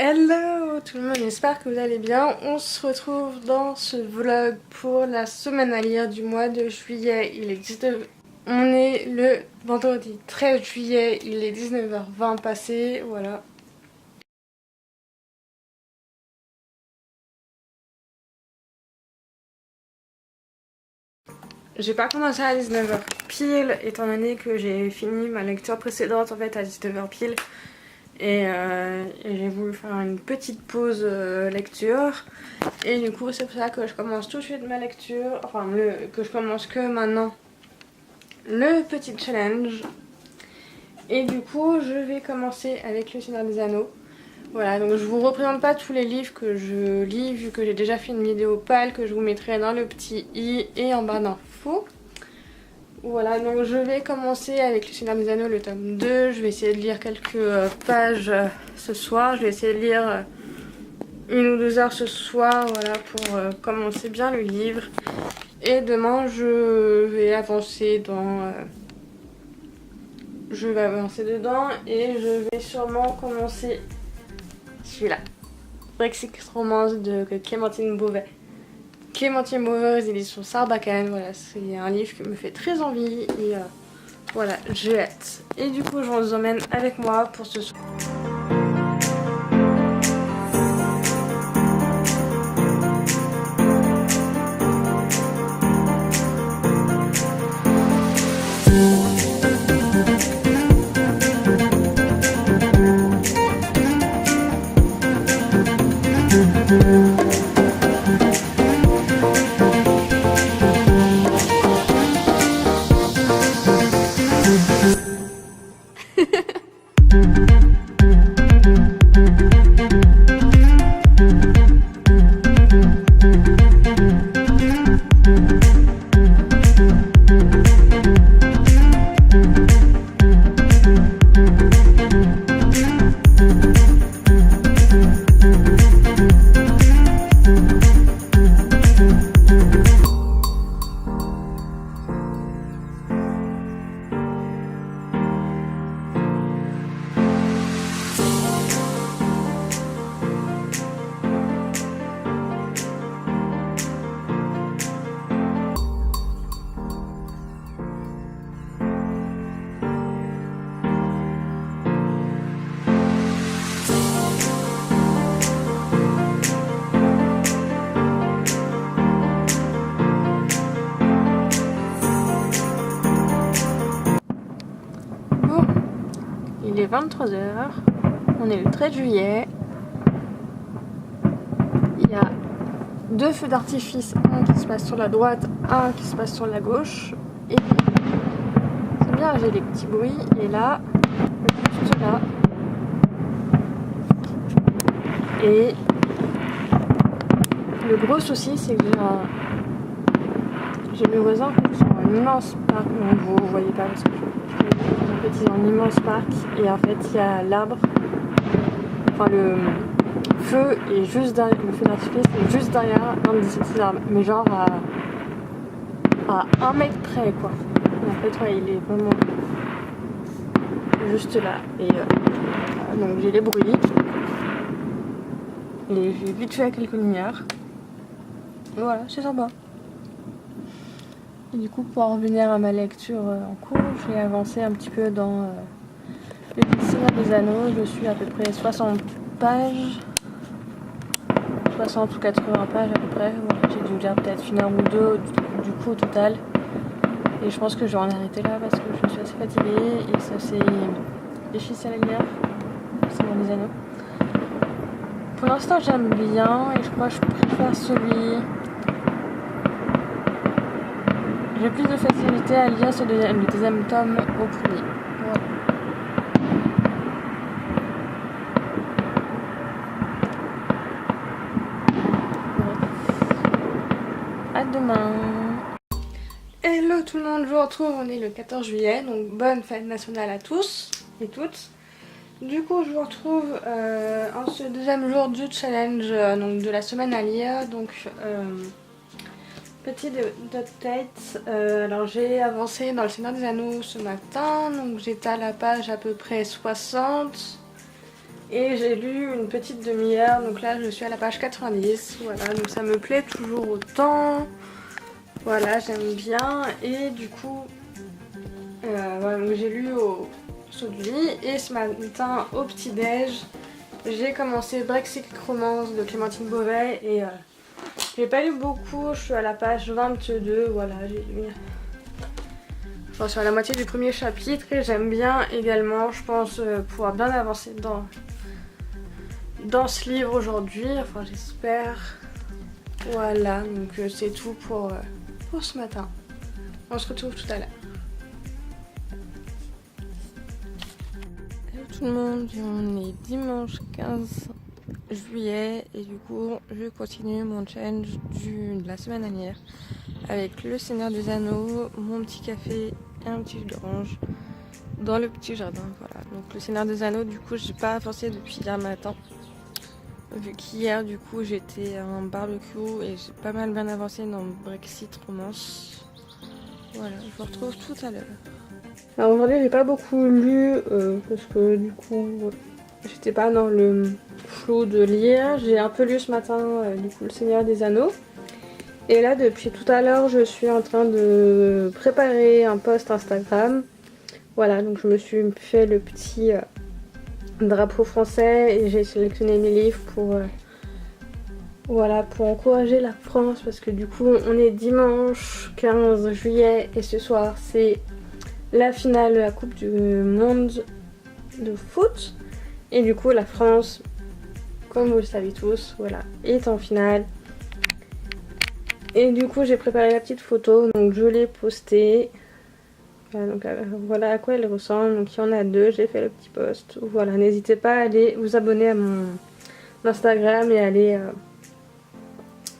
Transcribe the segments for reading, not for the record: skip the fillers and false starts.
Hello tout le monde, j'espère que vous allez bien. On se retrouve dans ce vlog pour la semaine à lire du mois de juillet. On est le vendredi 13 juillet, il est 19h20 passé, voilà. J'ai pas commencé à 19h pile, étant donné que j'ai fini ma lecture précédente en fait à 19h pile. Et j'ai voulu faire une petite pause lecture. Et du coup c'est pour ça que je commence tout de suite ma lecture. Enfin que je commence que maintenant le petit challenge. Et du coup je vais commencer avec le Seigneur des Anneaux. Voilà, donc je vous représente pas tous les livres que je lis vu que j'ai déjà fait une vidéo pâle que je vous mettrai dans le petit i et en barre d'infos. Voilà, donc je vais commencer avec le Seigneur des Anneaux, le tome 2. Je vais essayer de lire quelques pages ce soir. Je vais essayer de lire 1 ou 2 heures ce soir, voilà, pour commencer bien le livre. Et demain, je vais avancer dedans et je vais sûrement commencer celui-là. Brexit Romance de Clémentine Beauvais. Clémentine Beauvais aux éditions Sarbacane, voilà, c'est un livre qui me fait très envie et voilà, j'ai hâte. Et du coup, je vous emmène avec moi pour ce soir. Il est 23h, on est le 13 juillet, il y a 2 feux d'artifice, un qui se passe sur la droite, un qui se passe sur la gauche, et c'est bien, j'ai des petits bruits, et là, juste là, et le gros souci c'est que j'ai mes voisins qui sont un immense parc, donc vous voyez pas parce que ils ont un immense parc et en fait il y a l'arbre, enfin le feu est juste derrière, le feu d'artifice est juste derrière un de ces arbres, mais genre à 1 mètre près quoi. Et en fait ouais, il est vraiment juste là et donc j'ai les bruits et j'ai vite fait quelques lumières et voilà, c'est sympa. Et du coup, pour en revenir à ma lecture en cours, j'ai avancé un petit peu dans le Seigneur des Anneaux. Je suis à peu près 60 pages, 60 ou 80 pages à peu près. Ouais, j'ai dû lire peut-être 1 heure ou 2 du coup au total. Et je pense que je vais en arrêter là parce que je suis assez fatiguée et ça c'est difficile à lire, le Seigneur des Anneaux. Pour l'instant, j'aime bien et je crois que je préfère celui... J'ai plus de facilité à lire le deuxième tome au premier. Voilà. À demain. Hello tout le monde, je vous retrouve, on est le 14 juillet, donc bonne fête nationale à tous et toutes. Du coup je vous retrouve en ce deuxième jour du challenge donc de la semaine à lire. Donc petit update, alors j'ai avancé dans le Seigneur des Anneaux ce matin, donc j'étais à la page à peu près 60. Et j'ai lu une petite demi-heure, donc là je suis à la page 90, voilà, donc ça me plaît toujours autant. Voilà, j'aime bien. Et du coup, voilà, donc j'ai lu au saut du lit. Et ce matin, au petit-déj, j'ai commencé Brexit Romance de Clémentine Beauvais. Et j'ai pas lu beaucoup, je suis à la page 22, voilà, j'ai lu. Enfin, sur la moitié du premier chapitre. Et j'aime bien également, je pense, pouvoir bien avancer dans ce livre aujourd'hui, enfin j'espère. Voilà, donc c'est tout pour ce matin. On se retrouve tout à l'heure. Hello tout le monde, on est dimanche 15 juillet et du coup je continue mon challenge de la semaine dernière avec le Seigneur des Anneaux, mon petit café et un petit jus d'orange dans le petit jardin. Voilà, donc le Seigneur des Anneaux, du coup j'ai pas avancé depuis hier matin. Vu qu'hier du coup j'étais en barbecue et j'ai pas mal bien avancé dans Brexit Romance. Voilà, je vous retrouve tout à l'heure. Alors aujourd'hui j'ai pas beaucoup lu parce que du coup j'étais pas dans le flow de lire. J'ai un peu lu ce matin du coup le Seigneur des Anneaux. Et là depuis tout à l'heure je suis en train de préparer un post Instagram. Voilà, donc je me suis fait le petit drapeau français et j'ai sélectionné mes livres pour voilà, pour encourager la France parce que du coup on est dimanche 15 juillet et ce soir c'est la finale de la Coupe du Monde de foot et du coup la France, comme vous le savez tous, voilà, est en finale. Et du coup j'ai préparé la petite photo, donc je l'ai postée. Voilà, donc voilà à quoi elle ressemble. Donc il y en a deux, j'ai fait le petit post. Voilà, n'hésitez pas à aller vous abonner à mon Instagram et aller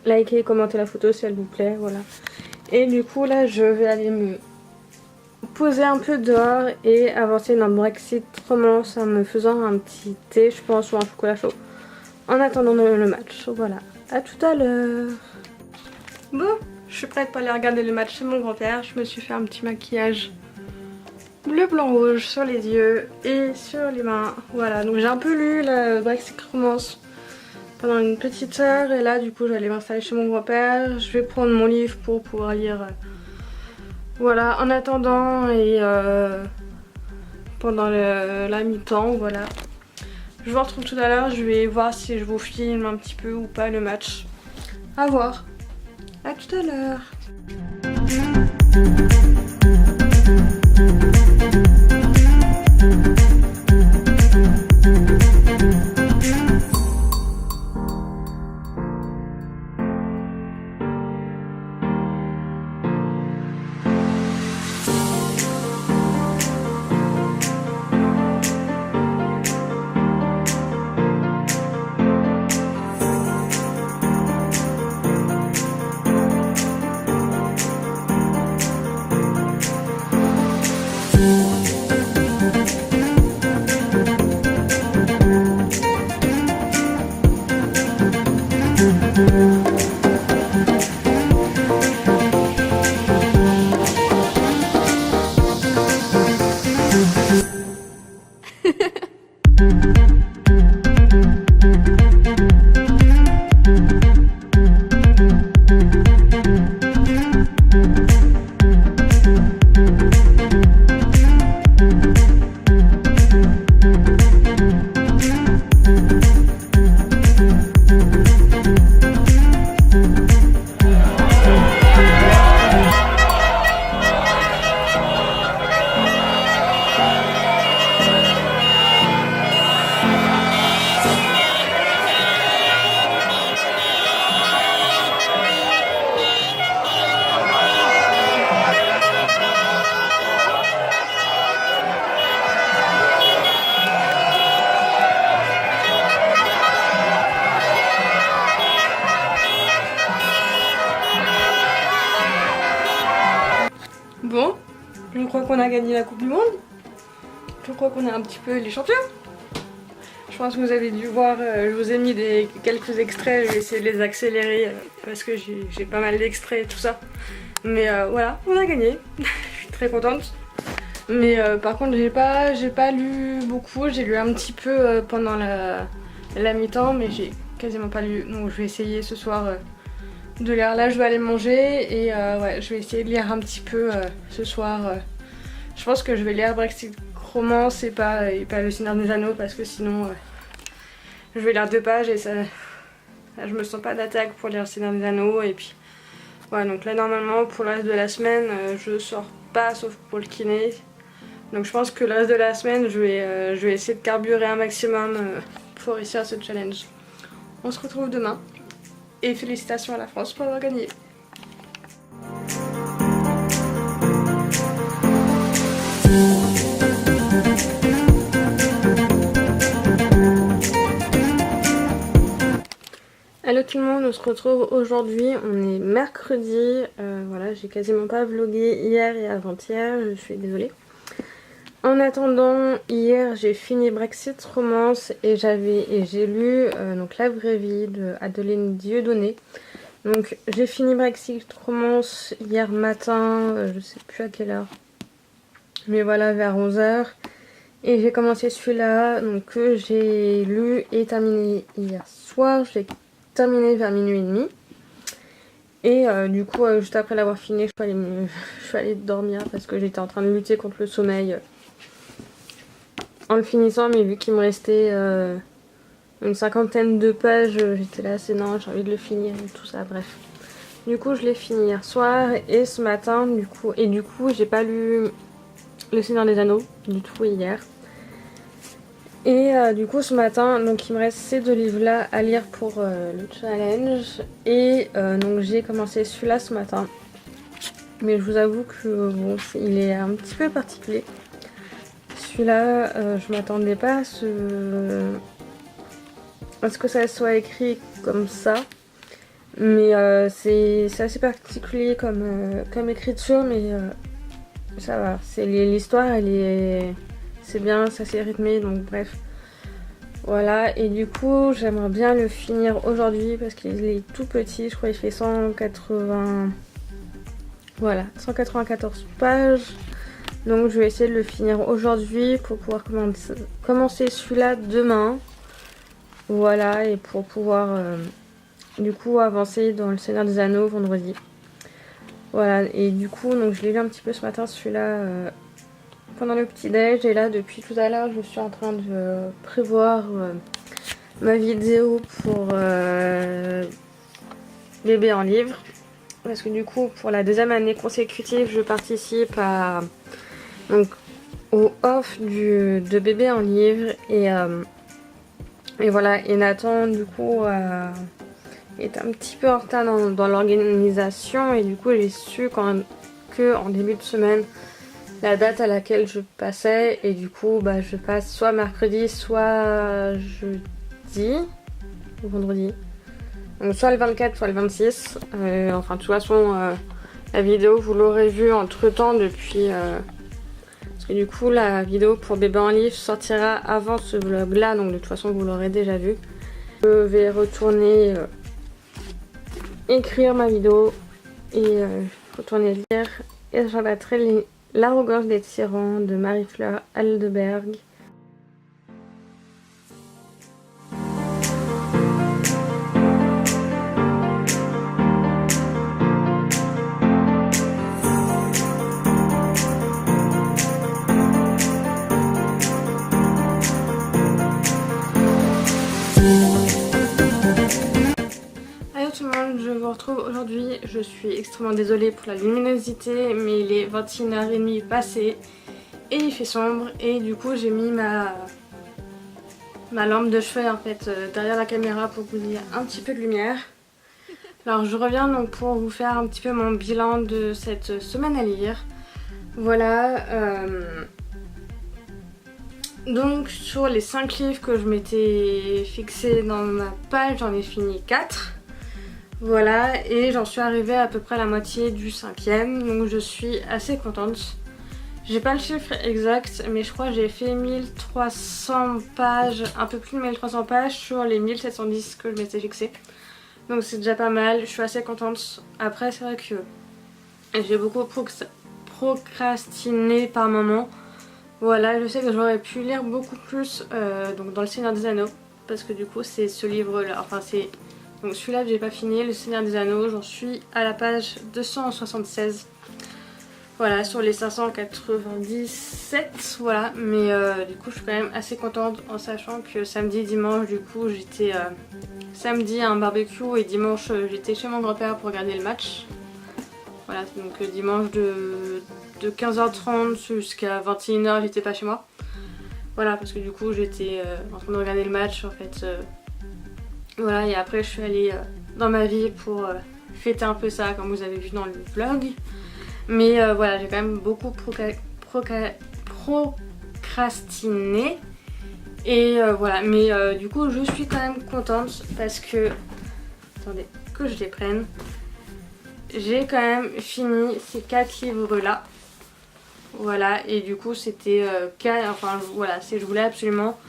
liker et commenter la photo si elle vous plaît. Voilà. Et du coup là je vais aller me poser un peu dehors et avancer dans Brexit Romance en me faisant un petit thé je pense ou un chocolat chaud en attendant le match. Voilà, à tout à l'heure. Bon, je suis prête pour aller regarder le match chez mon grand-père. Je me suis fait un petit maquillage bleu, blanc, rouge sur les yeux et sur les mains. Voilà, donc j'ai un peu lu la Brexit Romance pendant une petite heure. Et là, du coup, je vais aller m'installer chez mon grand-père. Je vais prendre mon livre pour pouvoir lire. Voilà, en attendant et pendant la mi-temps, voilà. Je vous retrouve tout à l'heure. Je vais voir si je vous filme un petit peu ou pas le match. À voir. À tout à l'heure. Bon, je crois qu'on a gagné la Coupe du Monde. Je crois qu'on est un petit peu les champions. Je pense que vous avez dû voir, je vous ai mis quelques extraits, je vais essayer de les accélérer parce que j'ai pas mal d'extraits et tout ça. Mais voilà, on a gagné. Je suis très contente. Mais par contre j'ai pas lu beaucoup, j'ai lu un petit peu pendant la mi-temps, mais j'ai quasiment pas lu. Donc je vais essayer ce soir de lire. Là je vais aller manger et ouais, je vais essayer de lire un petit peu ce soir. Je pense que je vais lire Brexit Romance et pas Le Seigneur des Anneaux parce que sinon je vais lire 2 pages et ça je me sens pas d'attaque pour lire Le Seigneur des Anneaux. Et puis voilà, donc là normalement pour le reste de la semaine je sors pas sauf pour le kiné. Donc je pense que le reste de la semaine je vais essayer de carburer un maximum pour réussir à ce challenge. On se retrouve demain et félicitations à la France pour avoir gagné. Hello tout le monde, on se retrouve aujourd'hui, on est mercredi, voilà, j'ai quasiment pas vlogué hier et avant-hier, je suis désolée. En attendant, hier j'ai fini Brexit Romance et j'ai lu donc La vraie vie de Adeline Dieudonné. Donc j'ai fini Brexit Romance hier matin, je sais plus à quelle heure, mais voilà vers 11h. Et j'ai commencé celui-là, donc que j'ai lu et terminé hier soir. Je l'ai terminé vers minuit et demi. Et du coup, juste après l'avoir fini, je suis allée dormir parce que j'étais en train de lutter contre le sommeil en le finissant. Mais vu qu'il me restait une 50aine de pages, j'étais là, c'est non, j'ai envie de le finir et tout ça, bref. Du coup, je l'ai fini hier soir et ce matin, du coup, j'ai pas lu Le Seigneur des Anneaux du tout hier. Et du coup ce matin, donc il me reste ces 2 livres là à lire pour le challenge. Et donc j'ai commencé celui-là ce matin. Mais je vous avoue que bon, il est un petit peu particulier. Celui-là, je m'attendais pas à ce que ça soit écrit comme ça. Mais c'est assez particulier comme écriture, mais ça va. L'histoire, c'est bien, c'est assez rythmé, donc bref. Voilà, et du coup, j'aimerais bien le finir aujourd'hui parce qu'il est tout petit, je crois qu'il fait 194 pages. Donc je vais essayer de le finir aujourd'hui pour pouvoir commencer celui-là demain. Voilà, et pour pouvoir du coup avancer dans Le Seigneur des Anneaux vendredi. Voilà, et du coup, donc je l'ai lu un petit peu ce matin celui-là pendant le petit déj, et là depuis tout à l'heure je suis en train de prévoir ma vidéo pour Bébé en livre, parce que du coup pour la 2e année consécutive je participe au off de Bébé en livre, et voilà, et Nathan du coup est un petit peu en retard dans l'organisation, et du coup j'ai su que en début de semaine la date à laquelle je passais, et du coup bah, je passe soit mercredi soit jeudi ou vendredi, donc soit le 24 soit le 26, enfin de toute façon la vidéo vous l'aurez vue entre temps depuis parce que du coup la vidéo pour Bébé en livre sortira avant ce vlog là, donc de toute façon vous l'aurez déjà vu. Je vais retourner écrire ma vidéo et retourner lire, et je rebattrai L'arrogance des tyrans de Marie-Fleur Aldeberg. Hello tout le monde, je vous retrouve aujourd'hui. Je suis extrêmement désolée pour la luminosité, mais il est 21h30 passé et il fait sombre, et du coup j'ai mis ma lampe de chevet en fait derrière la caméra pour que vous ayez un petit peu de lumière. Alors je reviens donc pour vous faire un petit peu mon bilan de cette semaine à lire. Voilà, donc sur les 5 livres que je m'étais fixé dans ma page, j'en ai fini 4. Voilà, et j'en suis arrivée à peu près à la moitié du 5e, donc je suis assez contente. J'ai pas le chiffre exact, mais je crois que j'ai fait 1300 pages, un peu plus de 1300 pages sur les 1710 que je m'étais fixé. Donc c'est déjà pas mal, je suis assez contente. Après c'est vrai que j'ai beaucoup procrastiné par moment. Voilà, je sais que j'aurais pu lire beaucoup plus donc dans Le Seigneur des Anneaux, parce que du coup c'est ce livre là, enfin c'est... Donc celui-là que j'ai pas fini, Le Seigneur des Anneaux, j'en suis à la page 276. Voilà, sur les 597, voilà, mais du coup je suis quand même assez contente en sachant que samedi, dimanche, du coup j'étais samedi à un barbecue et dimanche j'étais chez mon grand-père pour regarder le match. Voilà, donc dimanche de 15h30 jusqu'à 21h j'étais pas chez moi. Voilà, parce que du coup j'étais en train de regarder le match en fait. Voilà, et après je suis allée dans ma vie pour fêter un peu ça comme vous avez vu dans le vlog. Mais voilà, j'ai quand même beaucoup procrastiné. Et voilà, mais du coup je suis quand même contente parce que... Attendez, que je les prenne. J'ai quand même fini ces 4 livres là. Voilà, et du coup c'était... enfin voilà, je voulais absolument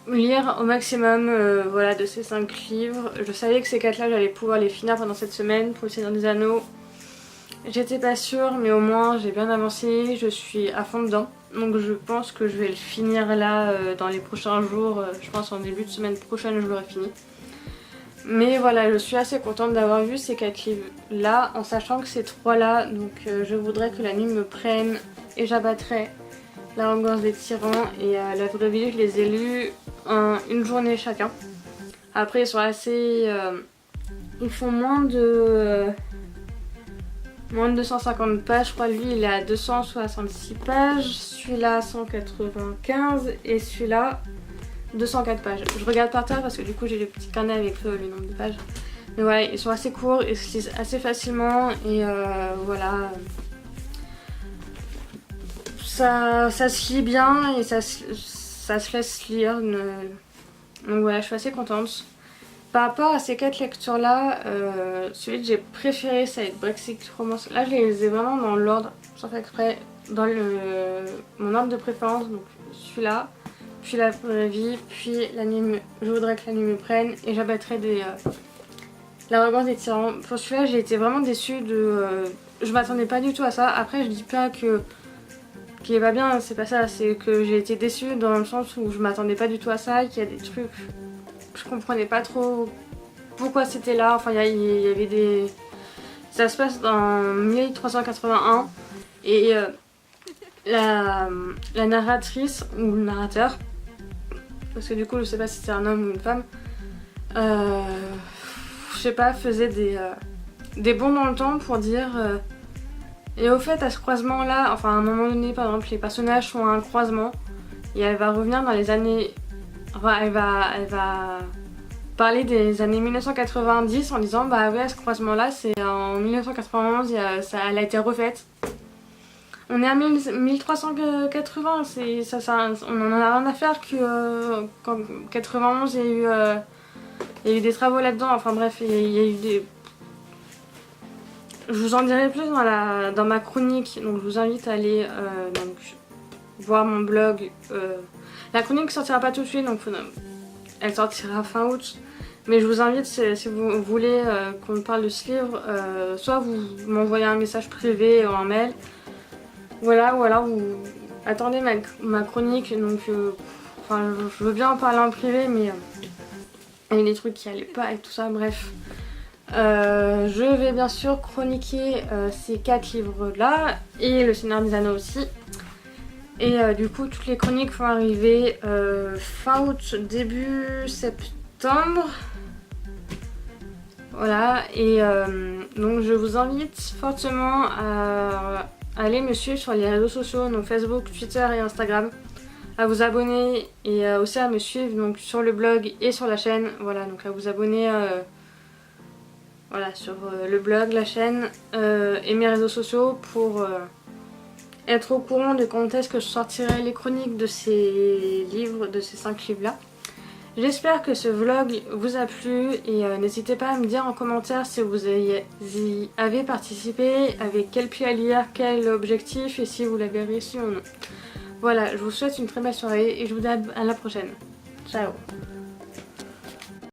lire au maximum voilà, de ces 5 livres. Je savais que ces 4 là j'allais pouvoir les finir pendant cette semaine. Pour Le Seigneur des Anneaux, j'étais pas sûre, mais au moins j'ai bien avancé, je suis à fond dedans. Donc je pense que je vais le finir là dans les prochains jours, je pense en début de semaine prochaine je l'aurai fini. Mais voilà, je suis assez contente d'avoir vu ces 4 livres là, en sachant que ces 3 là, donc je voudrais que la nuit me prenne et j'abattrai L'arrogance des tyrans et La vraie vie, je les ai lus en une journée chacun. Après ils sont assez... ils font moins de 250 pages, je crois. Lui il est à 266 pages, celui-là 195 et celui-là 204 pages. Je regarde par terre parce que du coup j'ai le petit carnet avec le nombre de pages. Mais voilà, ils sont assez courts, ils se lisent assez facilement et voilà. Ça se lit bien et ça se laisse lire. Donc voilà, je suis assez contente. Par rapport à ces 4 lectures là, celui que j'ai préféré ça va être Brexit Romance. Là je les ai vraiment dans l'ordre, sans faire exprès, dans mon ordre de préférence. Donc celui-là, puis La vraie vie, puis Je voudrais que la nuit me prenne et j'abattrai L'arrogance des tyrans. Pour celui-là j'ai été vraiment déçue je m'attendais pas du tout à ça. Après je dis pas qu'il est pas bien, c'est pas ça, c'est que j'ai été déçue dans le sens où je m'attendais pas du tout à ça, qu'il y a des trucs, je comprenais pas trop pourquoi c'était là, enfin il y avait des... Ça se passe dans 1381 et la narratrice ou le narrateur, parce que du coup je sais pas si c'est un homme ou une femme, je sais pas, faisait des bonds dans le temps pour dire... Et au fait, à ce croisement-là, enfin à un moment donné, par exemple, les personnages sont à un croisement et elle va revenir dans les années... Enfin, elle va parler des années 1990 en disant bah ouais, à ce croisement-là, c'est en 1991, elle a été refaite. On est à 1380, on en a rien à faire que qu'en 91, il y a eu des travaux là-dedans, enfin bref, il y a eu des... Je vous en dirai plus dans ma chronique, donc je vous invite à aller voir mon blog. La chronique ne sortira pas tout de suite, donc elle sortira fin août. Mais je vous invite, si vous voulez qu'on parle de ce livre, soit vous m'envoyez un message privé ou un mail, voilà, ou alors vous attendez ma chronique. Donc, enfin, je veux bien en parler en privé, mais il y a des trucs qui allaient pas et tout ça, bref. Je vais bien sûr chroniquer ces 4 livres là et Le Seigneur des Anneaux aussi. Et du coup toutes les chroniques vont arriver fin août, début septembre. Voilà, et donc je vous invite fortement à aller me suivre sur les réseaux sociaux, donc Facebook, Twitter et Instagram, à vous abonner et aussi à me suivre donc sur le blog et sur la chaîne. Voilà, donc à vous abonner voilà, sur le blog, la chaîne et mes réseaux sociaux pour être au courant de quand est-ce que je sortirai les chroniques de ces livres, de ces 5 livres là. J'espère que ce vlog vous a plu et n'hésitez pas à me dire en commentaire si vous y avez participé, avec quel pied à lire, quel objectif et si vous l'avez réussi ou non. Voilà, je vous souhaite une très belle soirée et je vous dis à la prochaine. Ciao.